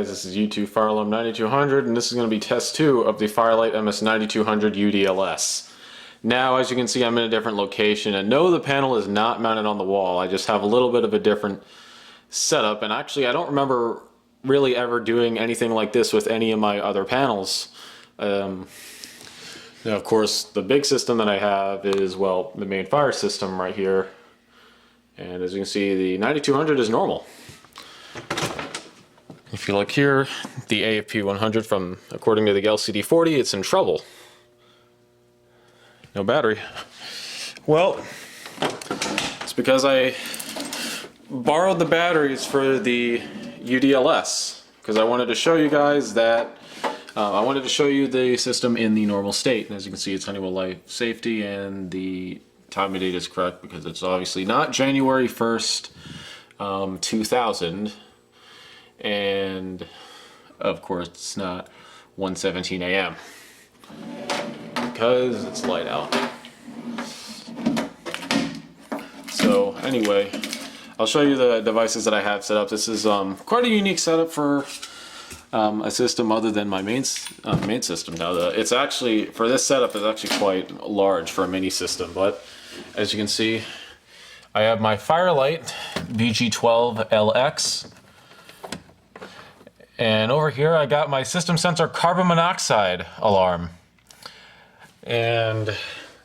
guys, this is YouTube Fire Alarm 9200 and this is going to be test 2 of the Lite MS-9200UDLS. Now as you can see I'm in a different location and no, the panel is not mounted on the wall. I just have a little bit of a different setup, and actually I don't remember really ever doing anything like this with any of my other panels. Now of course the big system that I have is, well, the main fire system right here, and as you can see the 9200 is normal. If you look here, the AFP 100 from, according to the LCD 40, it's in trouble. No battery. Well, it's because I borrowed the batteries for the UDLS, because I wanted to show you guys that I wanted to show you the system in the normal state. And as you can see, it's Honeywell Life Safety, and the time of date is correct because it's obviously not January 1st, 2000. And of course it's not 1:17 a.m. because it's light out. So anyway, I'll show you the devices that I have set up. This is quite a unique setup for a system other than my main system. Now it's actually, for this setup, is actually quite large for a mini system, but as you can see I have my Lite BG12LX. And over here I got my system sensor carbon monoxide alarm. And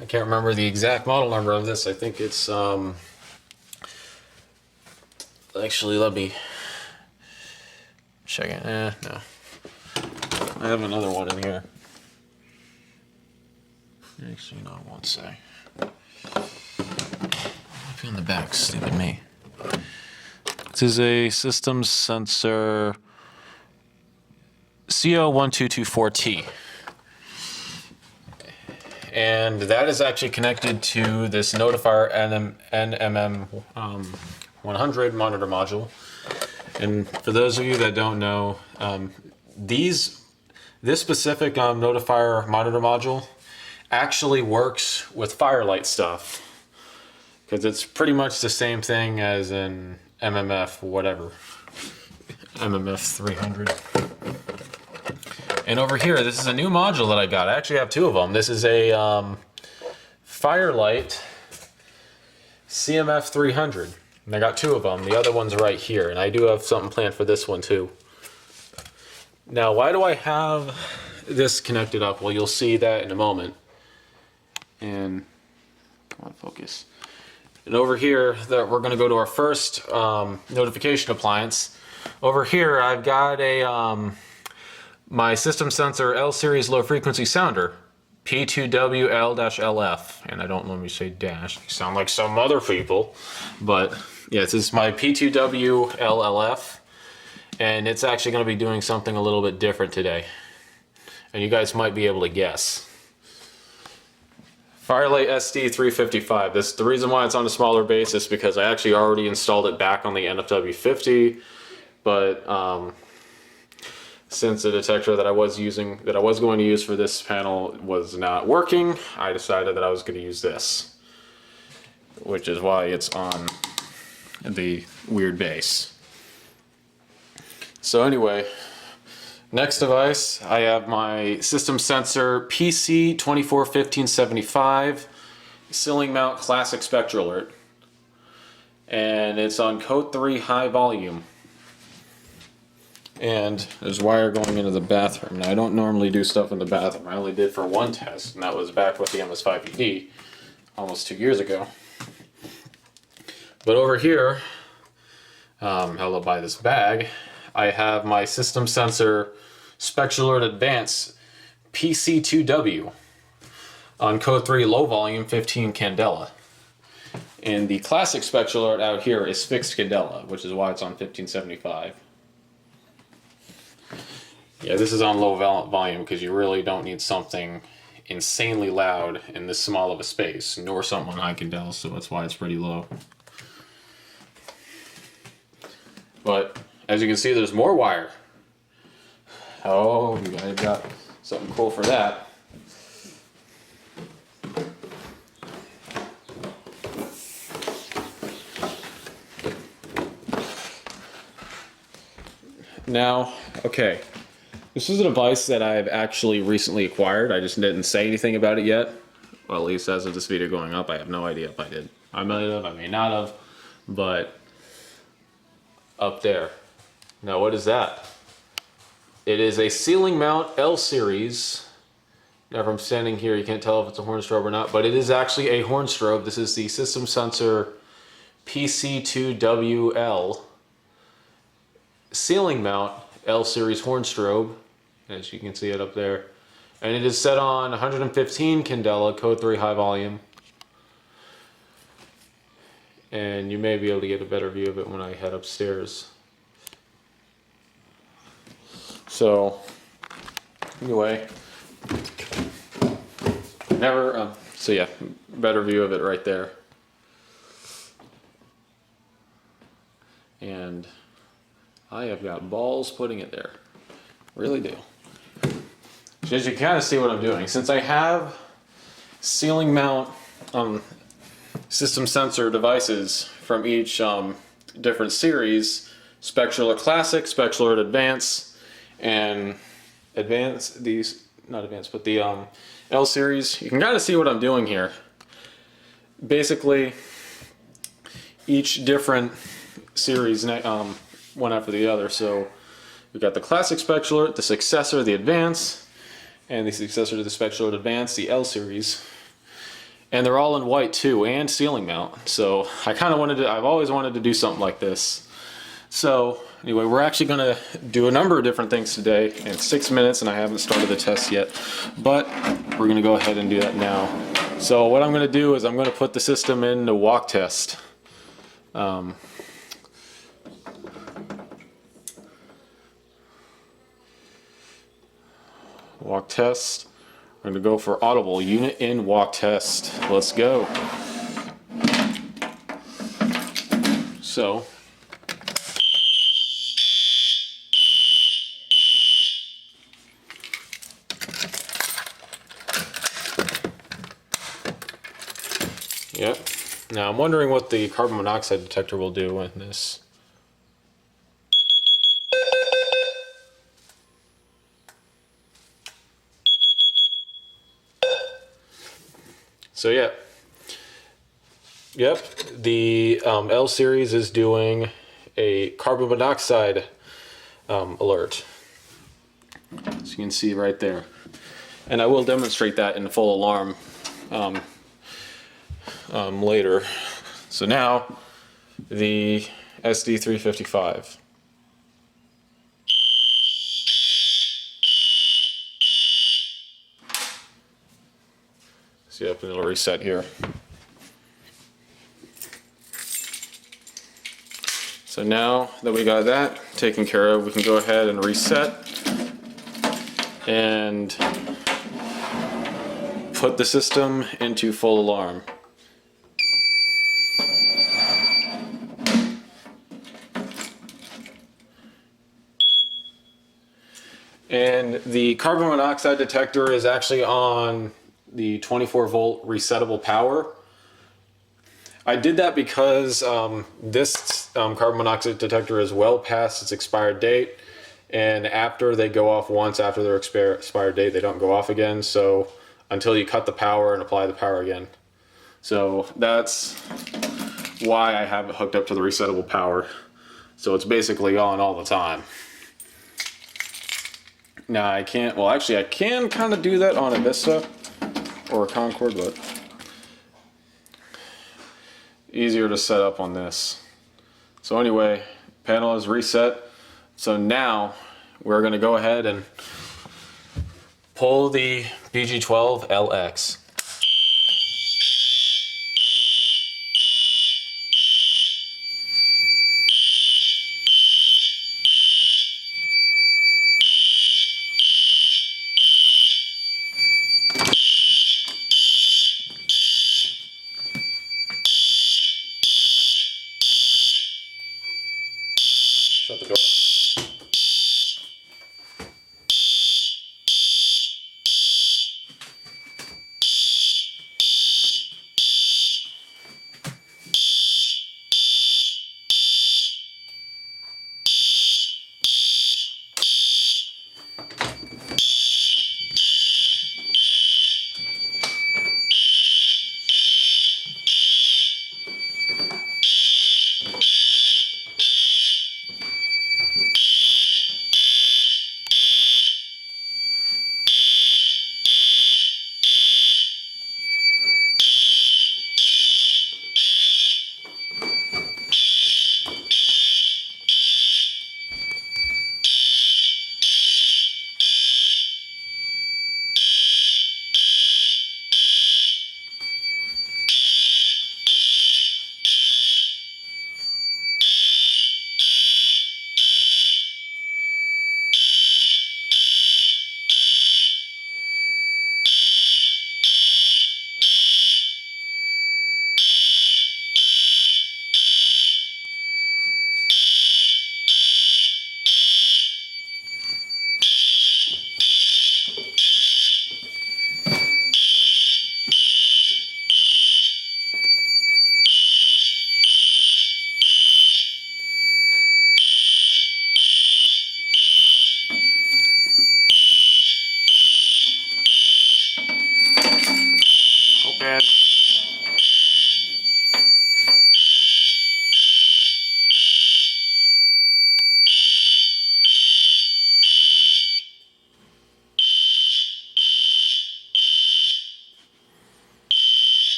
I can't remember the exact model number of this. I think it's actually, let me check it. No. I have another one in here. Actually, no, I won't say. I'll be on the back, stupid me. This is a system sensor CO1224T, and that is actually connected to this Notifier NMM100 monitor module. And for those of you that don't know, this specific Notifier monitor module actually works with Firelight stuff, because it's pretty much the same thing as an MMF whatever, MMF 300. And over here, this is a new module that I got. I actually have two of them. This is a Firelight CMF 300. And I got two of them. The other one's right here. And I do have something planned for this one too. Now, why do I have this connected up? Well, you'll see that in a moment. And, come on, focus. And over here, we're going to go to our first notification appliance. Over here, I've got a my system sensor L series low frequency sounder, P2WL-LF, and I don't normally say dash, you sound like some other people, but yeah, this is my P2WL-LF, and it's actually going to be doing something a little bit different today, and you guys might be able to guess. Firelight SD355. The reason why it's on a smaller base is because I actually already installed it back on the NFW50, but since the detector that I was going to use for this panel was not working, I decided that I was going to use this, which is why it's on the weird base. So anyway, next device, I have my system sensor PC241575 ceiling mount classic spectral alert, and it's on code 3 high volume. And there's wire going into the bathroom. Now I don't normally do stuff in the bathroom. I only did for one test, and that was back with the MS-5ED almost 2 years ago. But over here, held up by this bag, I have my system sensor Spectral Alert Advance PC2W on code 3 low volume 15 candela. And the classic Spectral Alert out here is fixed candela, which is why it's on 1575. Yeah, this is on low volume because you really don't need something insanely loud in this small of a space, nor something on high candela, so that's why it's pretty low. But as you can see, there's more wire. Oh, you guys got something cool for that. Now, Okay, this is a device that I've actually recently acquired. I just didn't say anything about it yet. Well, at least as of this video going up, I have no idea if I did. I might have, I may not have, but up there. Now what is that? It is a ceiling mount L series. Now from standing here, you can't tell if it's a horn strobe or not, but it is actually a horn strobe. This is the System Sensor PC2WL ceiling mount L series horn strobe, as you can see it up there. And it is set on 115 candela, code 3 high volume. And you may be able to get a better view of it when I head upstairs. So, anyway, so yeah, better view of it right there. And I have got balls putting it there. Really do. So as you can kind of see what I'm doing, since I have ceiling mount system sensor devices from each different series, Spectral Classic, Spectral Advance, and not Advanced, but the L series, you can kind of see what I'm doing here. Basically, each different series one after the other. So we've got the Classic Spectral, the successor, the Advance, and the successor to the Spectral Advance, the L series. And they're all in white too, and ceiling mount. So I kind of I've always wanted to do something like this. So anyway, we're actually going to do a number of different things today in 6 minutes, and I haven't started the test yet, but we're going to go ahead and do that now. So what I'm going to do is I'm going to put the system in the walk test. Walk test. I'm going to go for audible unit in walk test. Let's go. So yep. Now I'm wondering what the carbon monoxide detector will do in this. So yeah, yep, the L series is doing a carbon monoxide alert. So you can see right there. And I will demonstrate that in full alarm later. So now, the SD355. See, up and it'll reset here. So now that we got that taken care of, we can go ahead and reset and put the system into full alarm. And the carbon monoxide detector is actually on the 24 volt resettable power. I did that because this carbon monoxide detector is well past its expired date, and after they go off once after their expired date, they don't go off again. So until you cut the power and apply the power again. So that's why I have it hooked up to the resettable power. So it's basically on all the time. Now I can't, well actually I can kind of do that on a Vista or a Concord, but easier to set up on this. So anyway, panel is reset. So now we're going to go ahead and pull the BG12LX. Shut the door.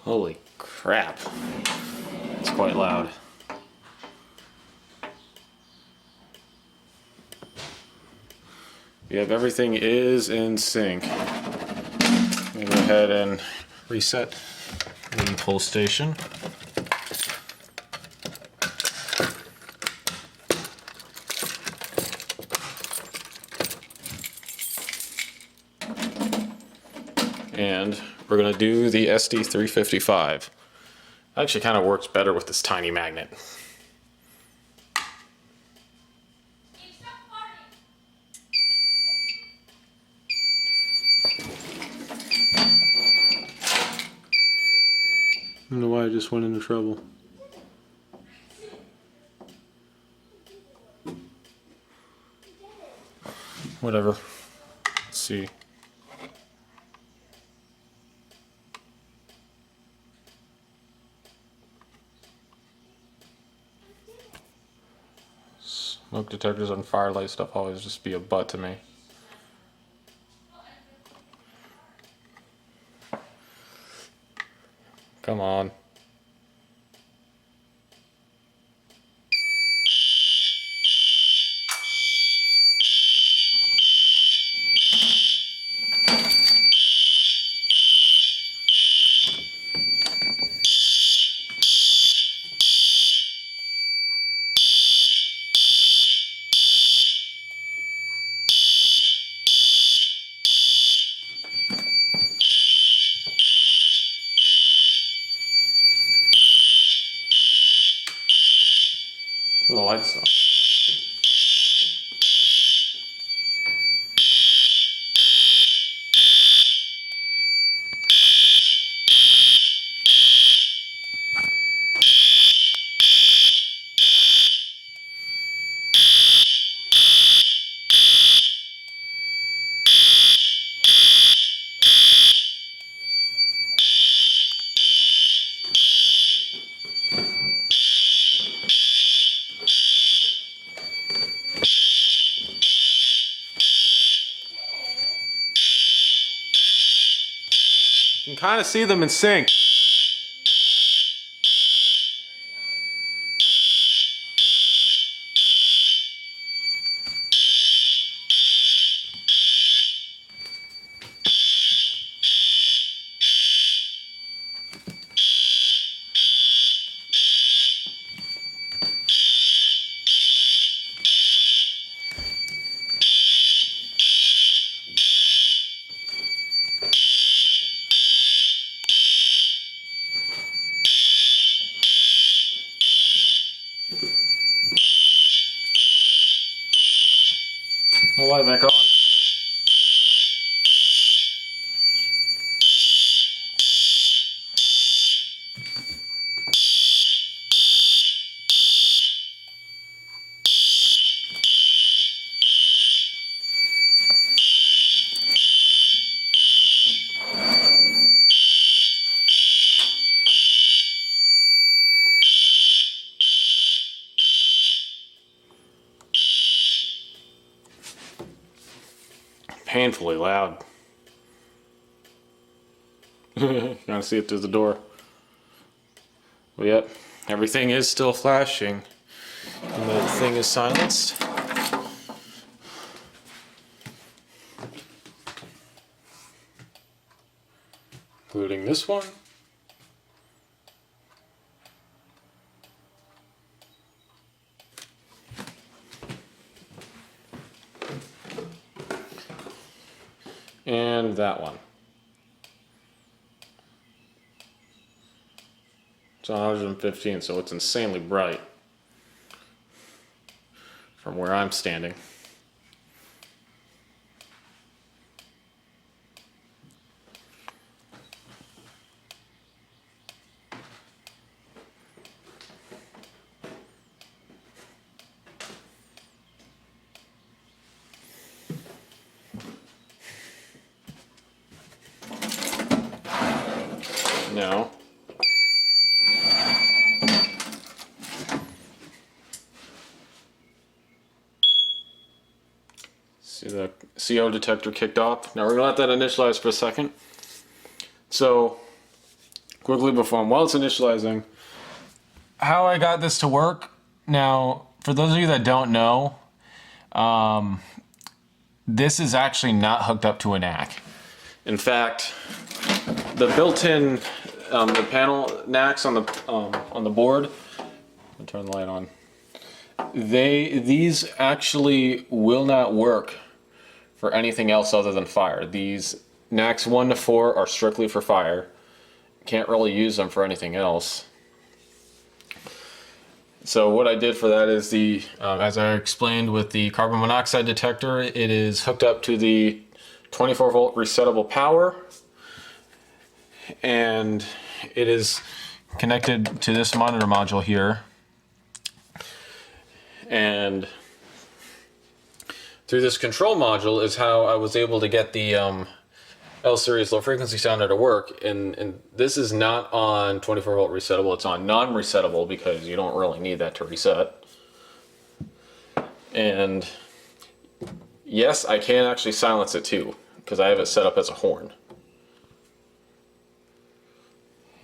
Holy crap. It's quite loud. Yep, everything is in sync. I'm gonna go ahead and reset the pull station. And we're gonna do the SD355. Actually kind of works better with this tiny magnet. I don't know why I just went into trouble. Whatever. Let's see. Smoke detectors on firelight stuff always just be a butt to me. Come on. The lights on. You can kind of see them in sync. The light back on. Painfully loud. Gotta see it through the door. Well, yep, everything is still flashing. And the thing is silenced. Including this one. And that one. It's 115, so it's insanely bright from where I'm standing. Now, see the CO detector kicked off. Now we're gonna let that initialize for a second. So quickly before, while it's initializing, how I got this to work. Now, for those of you that don't know, this is actually not hooked up to a NAC. In fact, the built-in the panel NACs on the board. I'll turn the light on. These actually will not work for anything else other than fire. These NACs 1 to 4 are strictly for fire. Can't really use them for anything else. So what I did for that is as I explained with the carbon monoxide detector, it is hooked up to the 24 volt resettable power, and it is connected to this monitor module here. And through this control module is how I was able to get the L-series low frequency sounder to work. And this is not on 24 volt resettable, it's on non-resettable because you don't really need that to reset. And yes, I can actually silence it too, because I have it set up as a horn.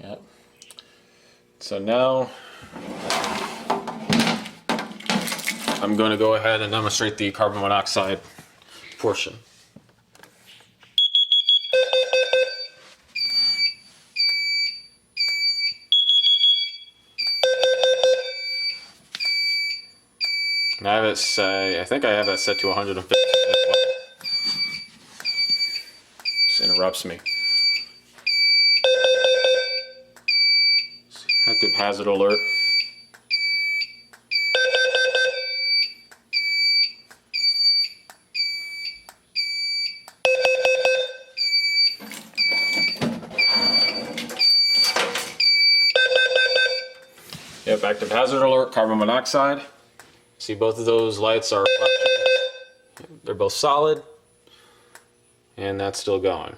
Yep. So now I'm going to go ahead and demonstrate the carbon monoxide portion. And I have it I think I have that set to 150 as well. Just interrupts me. Active hazard alert. Yep, active hazard alert, carbon monoxide. See, both of those lights are flashing. They're both solid, and that's still going.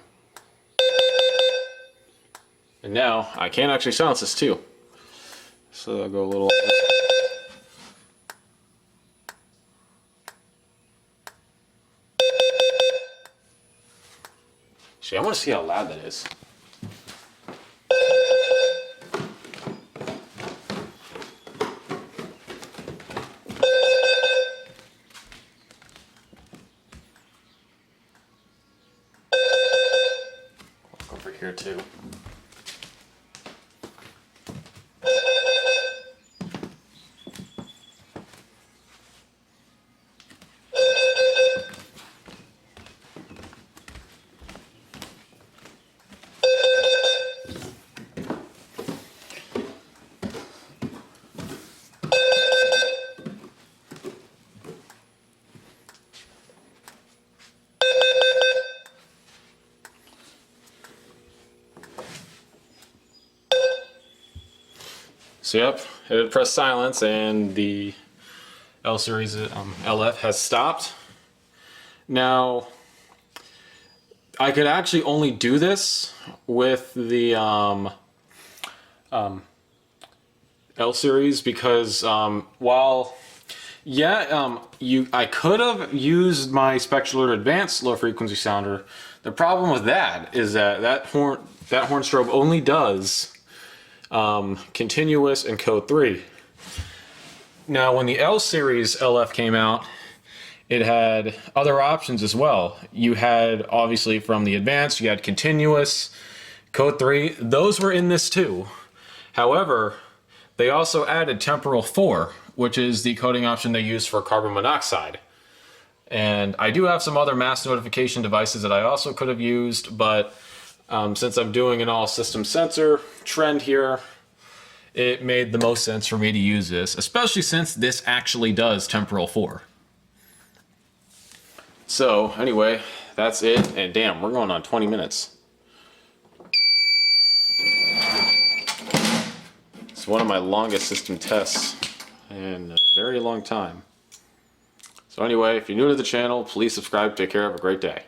And now I can actually silence this too. So I'll go a little. See, I want to see how loud that is. Over here too. So yep, it pressed silence and the L-series LF has stopped. Now, I could actually only do this with the L-series because while, yeah, I could have used my Spectral Advanced low frequency sounder. The problem with that is that horn strobe only does continuous and code 3. Now, when the L-series LF came out, it had other options as well. You had, obviously, from the advanced, you had continuous, code 3. Those were in this too. However, they also added temporal 4, which is the coding option they use for carbon monoxide. And I do have some other mass notification devices that I also could have used, but since I'm doing an all system sensor trend here, it made the most sense for me to use this, especially since this actually does temporal 4. So anyway, that's it, and damn, we're going on 20 minutes. It's one of my longest system tests in a very long time. So anyway, if you're new to the channel, please subscribe. Take care. Have a great day.